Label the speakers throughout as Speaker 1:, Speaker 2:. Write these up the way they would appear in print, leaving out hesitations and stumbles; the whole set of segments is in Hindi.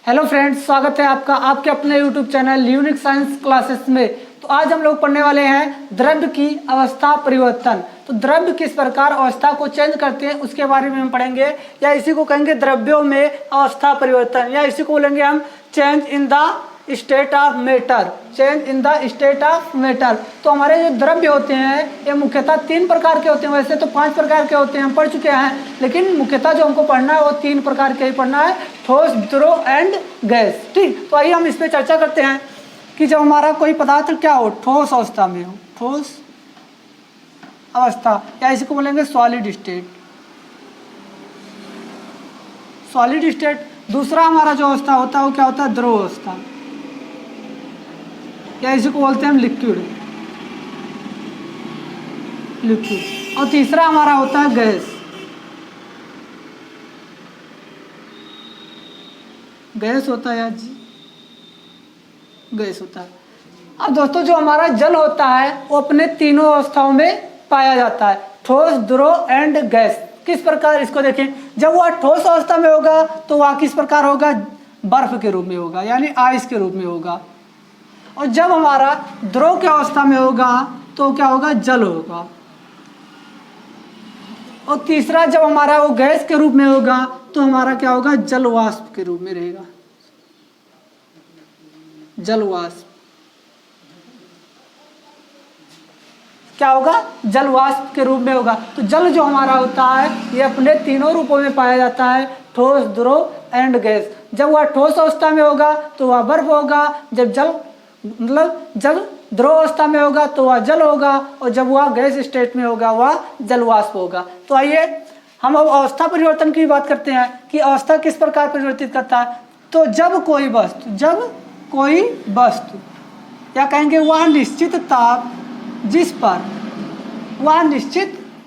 Speaker 1: हेलो फ्रेंड्स, स्वागत है आपका आपके अपने YouTube channel unique science classes में। तो आज हम लोग पढ़ने वाले हैं द्रव्य की अवस्था परिवर्तन। तो द्रव्य किस प्रकार अवस्था को चेंज करते हैं उसके बारे में हम पढ़ेंगे, या इसी को कहेंगे द्रव्यों में अवस्था परिवर्तन, या इसी को बोलेंगे हम change in the state of matter. Change in the state of matter. तो हमारे जो द्रव्य होते हैं ये मुख्यतः 3 प्रकार के होते हैं। वैसे तो 5 प्रकार के होते हैं, हम पढ़ चुके हैं, लेकिन मुख्यतः जो हमको पढ़ना है वो 3 प्रकार के ही पढ़ना है, ठोस, द्रव एंड गैस। ठीक, तो आइए हम इस पर चर्चा करते हैं कि जब हमारा कोई पदार्थ क्या हो, ठोस अवस्था में हो, ठोस अवस्था, या इसी को बोलेंगे सॉलिड स्टेट। Solid state. दूसरा हमारा जो अवस्था होता है वो क्या होता है, द्रव अवस्था, या इसी को बोलते हैं हम लिक्विड। लिक्विड। और तीसरा हमारा होता है गैस। गैस होता है जी, गैस होता है। अब दोस्तों जो हमारा जल होता है वो अपने तीनों अवस्थाओं में पाया जाता है, ठोस, द्रव एंड गैस। किस प्रकार इसको देखें, जब वह ठोस अवस्था में होगा तो वह किस प्रकार होगा, बर्फ के रूप में होगा, यानी आइस के रूप में होगा। और जब हमारा द्रव की अवस्था में होगा तो क्या होगा, जल होगा। और तीसरा जब हमारा वो गैस के रूप में होगा तो हमारा क्या होगा, जल वाष्प के रूप में रहेगा, जल वाष्प। क्या होगा, जल वाष्प के रूप में होगा। तो जल जो हमारा होता है ये अपने तीनों रूपों में पाया जाता है, ठोस, द्रव एंड गैस। जब वह ठोस अवस्था में होगा तो वह बर्फ होगा, जब जल जब द्रव अवस्था में होगा तो वह जल होगा, और जब वह गैस स्टेट में होगा वह जल वाष्प होगा। तो आइए हम अब अवस्था परिवर्तन की बात करते हैं कि अवस्था किस प्रकार परिवर्तित करता है। तो जब कोई वस्तु या कहेंगे वह निश्चित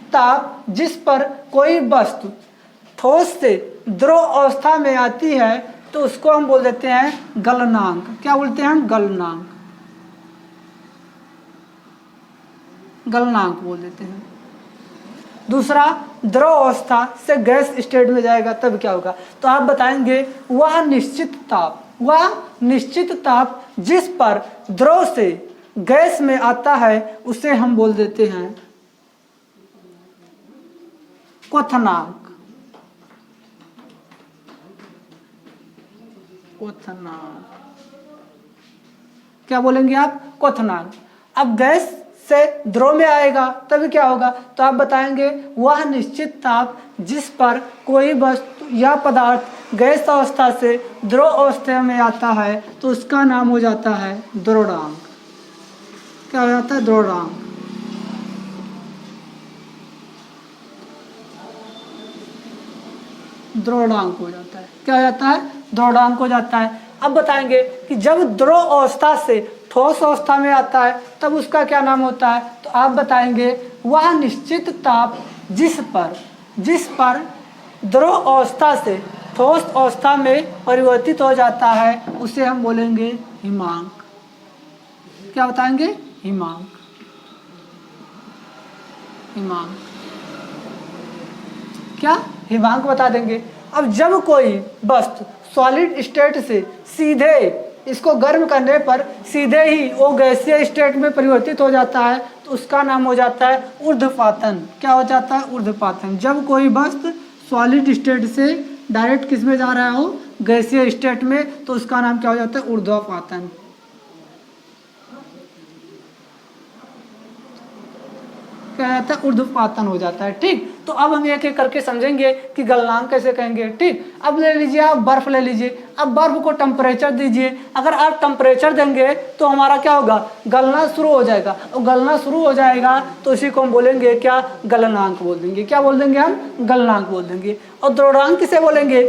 Speaker 1: ताप जिस पर कोई वस्तु ठोस से द्रव अवस्था में आती है तो उसको हम बोल देते हैं गलनांक। क्या बोलते हैं हम, गलनांक। गलनांक बोल देते हैं। दूसरा, द्रव अवस्था से गैस स्टेट में जाएगा तब क्या होगा, तो आप बताएंगे वह निश्चित ताप जिस पर द्रव से गैस में आता है उसे हम बोल देते हैं क्वथनांक। क्या बोलेंगे आप, क्वथनांक। अब गैस से द्रव में आएगा तभी क्या होगा, तो आप बताएंगे वह निश्चित ताप जिस पर कोई वस्तु या पदार्थ गैस अवस्था से द्रव अवस्था में आता है तो उसका नाम हो जाता है द्रवणांक। क्या हो जाता है, द्रवणांक। द्रवणांक हो जाता है। क्या हो जाता है, द्रवणांक हो जाता है। अब बताएंगे कि जब द्रव अवस्था से ठोस अवस्था में आता है तब उसका क्या नाम होता है, तो आप बताएंगे वह निश्चित ताप जिस पर द्रव अवस्था से ठोस अवस्था में परिवर्तित हो जाता है उसे हम बोलेंगे हिमांक। क्या बताएंगे, हिमांक। क्या, हिमांक बता देंगे। अब जब कोई वस्तु सॉलिड स्टेट से सीधे इसको गर्म करने पर सीधे ही वो गैसीय स्टेट में परिवर्तित हो जाता है तो उसका नाम हो जाता है ऊर्ध्वपातन। क्या हो जाता है, ऊर्ध्वपातन। जब कोई वस्तु सॉलिड स्टेट से डायरेक्ट किस में जा रहा हो, गैसीय स्टेट में, तो उसका नाम क्या हो जाता है, ऊर्ध्वपातन। क्या जाता है, ऊर्ध्वपातन हो जाता है। ठीक, तो अब हम एक एक करके समझेंगे कि गलनांक कैसे कहेंगे। ठीक, अब ले लीजिए आप बर्फ ले लीजिए। अब बर्फ को टेम्परेचर दीजिए। अगर आप टेम्परेचर देंगे तो हमारा क्या होगा, गलना शुरू हो जाएगा, और गलना शुरू हो जाएगा तो इसी को हम बोलेंगे क्या, गलनांक बोल देंगे। क्या बोल देंगे हम, गलनांक बोल देंगे। और द्रवणांक किसे बोलेंगे,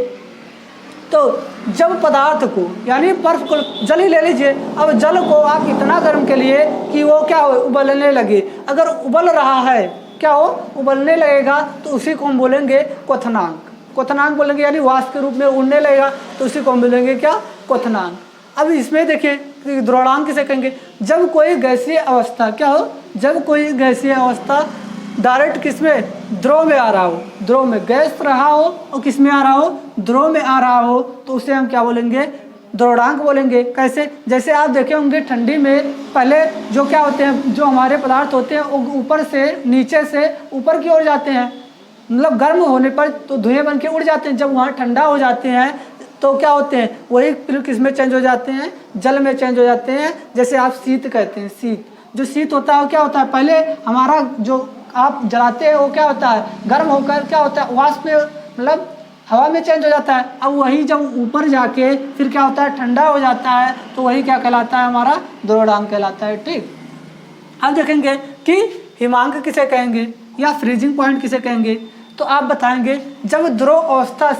Speaker 1: तो जब पदार्थ को, यानी बर्फ को, जल ही ले लीजिए। अब जल को आप इतना गर्म के लिए कि वो क्या हो, उबलने लगे। अगर उबल रहा है, क्या हो, उबलने लगेगा, तो उसी को हम बोलेंगे क्वथनांक। क्वथनांक बोलेंगे, यानी वाष्प के रूप में उड़ने लगेगा तो उसी को हम बोलेंगे क्या, क्वथनांक। अब इसमें देखिए द्रवणांक किसे कहेंगे, जब कोई गैसीय अवस्था, क्या हो, जब कोई गैसीय अवस्था डायरेक्ट किस में, द्रव में आ रहा हो, द्रव में गैस रहा हो और किस में आ रहा हो, द्रव में आ रहा हो, तो उसे हम क्या बोलेंगे, द्रवणांक बोलेंगे। कैसे, जैसे आप देखे होंगे ठंडी में पहले जो क्या होते हैं, जो हमारे पदार्थ होते हैं वो ऊपर से नीचे से ऊपर की ओर जाते हैं, मतलब गर्म होने पर तो धुएं बन के उड़ जाते हैं, जब वहाँ ठंडा हो जाते हैं तो क्या होते हैं, वही फिर किस में चेंज हो जाते हैं, जल में चेंज हो जाते हैं। जैसे आप शीत कहते हैं, शीत, जो शीत होता है वो क्या होता है, पहले हमारा जो आप जलाते हैं वो क्या होता है, गर्म होकर क्या होता है, वाष्प में मतलब हवा में चेंज हो जाता है। अब वही जब ऊपर जाके फिर क्या होता है, ठंडा हो जाता है, तो वही क्या कहलाता है, हमारा द्रवणांक कहलाता है। ठीक, अब देखेंगे कि हिमांक किसे कहेंगे या फ्रीजिंग पॉइंट किसे कहेंगे। तो आप बताएंगे जब द्रव अवस्था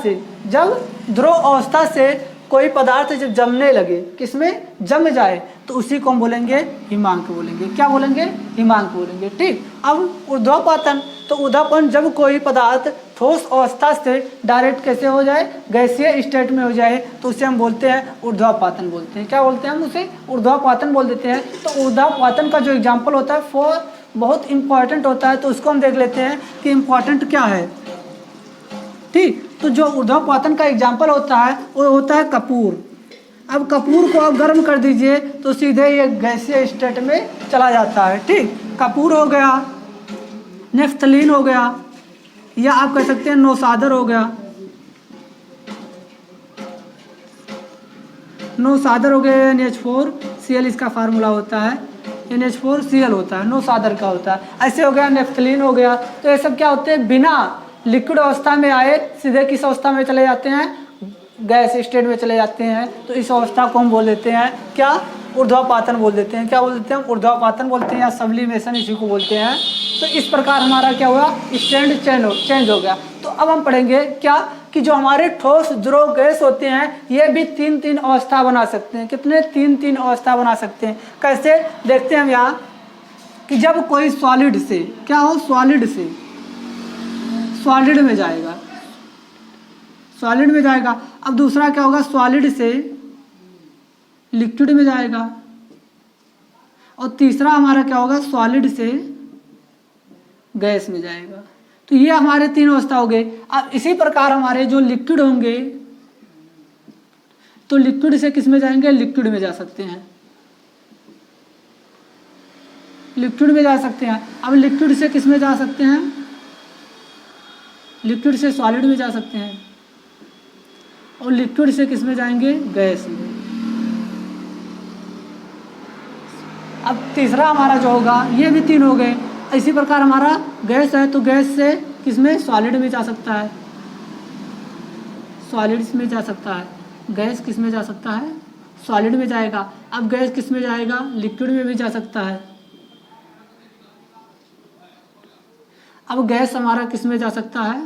Speaker 1: से कोई पदार्थ जब जमने लगे, किसमें जम जाए, तो उसी को हम बोलेंगे हिमांक बोलेंगे। क्या बोलेंगे, हिमांक बोलेंगे। ठीक, अब ऊर्ध्वपातन, तो ऊर्ध्वपातन जब कोई पदार्थ ठोस अवस्था से डायरेक्ट कैसे हो जाए, गैसीय स्टेट में हो जाए, तो उसे हम बोलते हैं ऊर्ध्वपातन बोलते हैं। क्या बोलते हैं हम उसे, ऊर्ध्वपातन बोल देते हैं। तो ऊर्ध्वपातन का जो एग्जाम्पल होता है बहुत इंपॉर्टेंट होता है, तो उसको हम देख लेते हैं कि इंपॉर्टेंट क्या है। ठीक, तो जो ऊर्ध्वपातन का एग्जाम्पल होता है वो होता है कपूर। अब कपूर को आप गर्म कर दीजिए तो सीधे ये गैसीय स्टेट में चला जाता है। ठीक, कपूर हो गया, नेफ्थलीन हो गया, या आप कह सकते हैं नौसादर हो गया, नौसादर हो गया, NH4Cl इसका फार्मूला होता है, NH4Cl होता है, नौसादर का होता है। ऐसे हो गया, नेफ्थलीन हो गया। तो ये सब क्या होते हैं, बिना लिक्विड अवस्था में आए सीधे किस अवस्था में चले जाते हैं, गैस स्टेट में चले जाते हैं। तो इस अवस्था को हम बोल देते हैं क्या, ऊर्ध्वपातन बोल देते हैं। क्या बोल देते हैं, ऊर्ध्वपातन बोलते हैं, या सब्लिमेशन इसी को बोलते हैं। तो इस प्रकार हमारा क्या हुआ, स्टैंड चेंज हो गया। तो अब हम पढ़ेंगे क्या, कि जो हमारे ठोस द्रव गैस होते हैं ये भी 3-3 अवस्था बना सकते हैं। कितने, 3-3 अवस्था बना सकते हैं। कैसे, देखते हैं हम यहाँ कि जब कोई सॉलिड से क्या हो, सॉलिड से सॉलिड में जाएगा, सॉलिड में जाएगा। अब दूसरा क्या होगा, सॉलिड से लिक्विड में जाएगा, और तीसरा हमारा क्या होगा, सॉलिड से गैस में जाएगा। तो ये हमारे 3 अवस्था हो गए। अब इसी प्रकार हमारे जो लिक्विड होंगे, तो लिक्विड से किस में जाएंगे, लिक्विड में जा सकते हैं, लिक्विड में जा सकते हैं। अब लिक्विड से किस में जा सकते हैं, लिक्विड से सॉलिड में जा सकते हैं, और लिक्विड से किस में जाएंगे, गैस में। अब तीसरा हमारा जो होगा, ये भी 3 हो गए। इसी प्रकार हमारा गैस है, तो गैस से किस में, सॉलिड में जा सकता है, सॉलिड में जा सकता है। गैस किस में जा सकता है, सॉलिड में जाएगा। अब गैस किस में जाएगा, लिक्विड में भी जा सकता है। अब गैस हमारा किस में जा सकता है,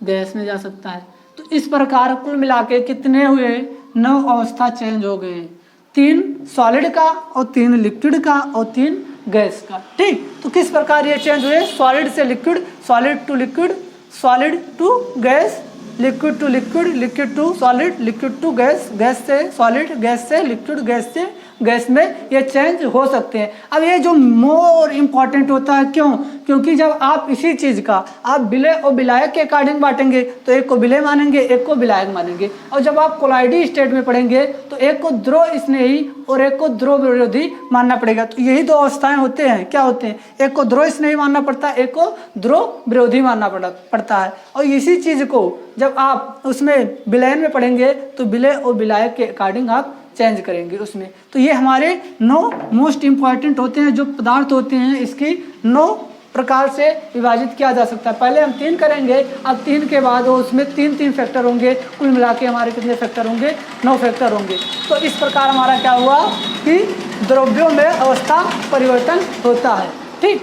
Speaker 1: गैस में जा सकता है। तो इस प्रकार कुल मिला के कितने हुए, 9 अवस्था चेंज हो गए, 3 सॉलिड का और 3 लिक्विड का और 3 गैस का। ठीक, तो किस प्रकार ये चेंज हुए, सॉलिड से liquid, solid to liquid, solid to gas, liquid to liquid, liquid to solid, liquid to gas, gas से सॉलिड, गैस से लिक्विड, गैस से गैस में ये चेंज हो सकते हैं। अब ये जो मोर इम्पॉर्टेंट होता है, क्यों, क्योंकि जब आप इसी चीज़ का आप विलय और विलायक के अकॉर्डिंग बांटेंगे तो एक को विलय मानेंगे, एक को विलायक मानेंगे। और जब आप कोलाइडी स्टेट में पढ़ेंगे तो एक को द्रव स्नेही और एक को द्रव विरोधी मानना पड़ेगा। तो यही 2 अवस्थाएं होते हैं, क्या होते हैं, एक को द्रव स्नेही मानना पड़ता है, एक को द्रव विरोधी मानना पड़ता है। और इसी चीज़ को जब आप उसमें विलयन में पढ़ेंगे तो विलय और विलायक के अकॉर्डिंग आप चेंज करेंगे उसमें। तो ये हमारे 9 मोस्ट इम्पॉर्टेंट होते हैं, जो पदार्थ होते हैं इसकी 9 प्रकार से विभाजित किया जा सकता है। पहले हम 3 करेंगे, अब 3 के बाद उसमें 3-3 फैक्टर होंगे, कुल मिला के हमारे कितने फैक्टर होंगे, 9 फैक्टर होंगे। तो इस प्रकार हमारा क्या हुआ कि द्रव्यों में अवस्था परिवर्तन होता है। ठीक,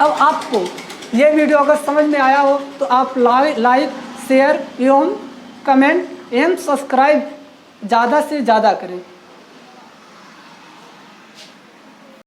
Speaker 1: अब आपको ये वीडियो अगर समझ में आया हो तो आप लाइक, शेयर एवं कमेंट एवं सब्सक्राइब ज़्यादा से ज़्यादा करें।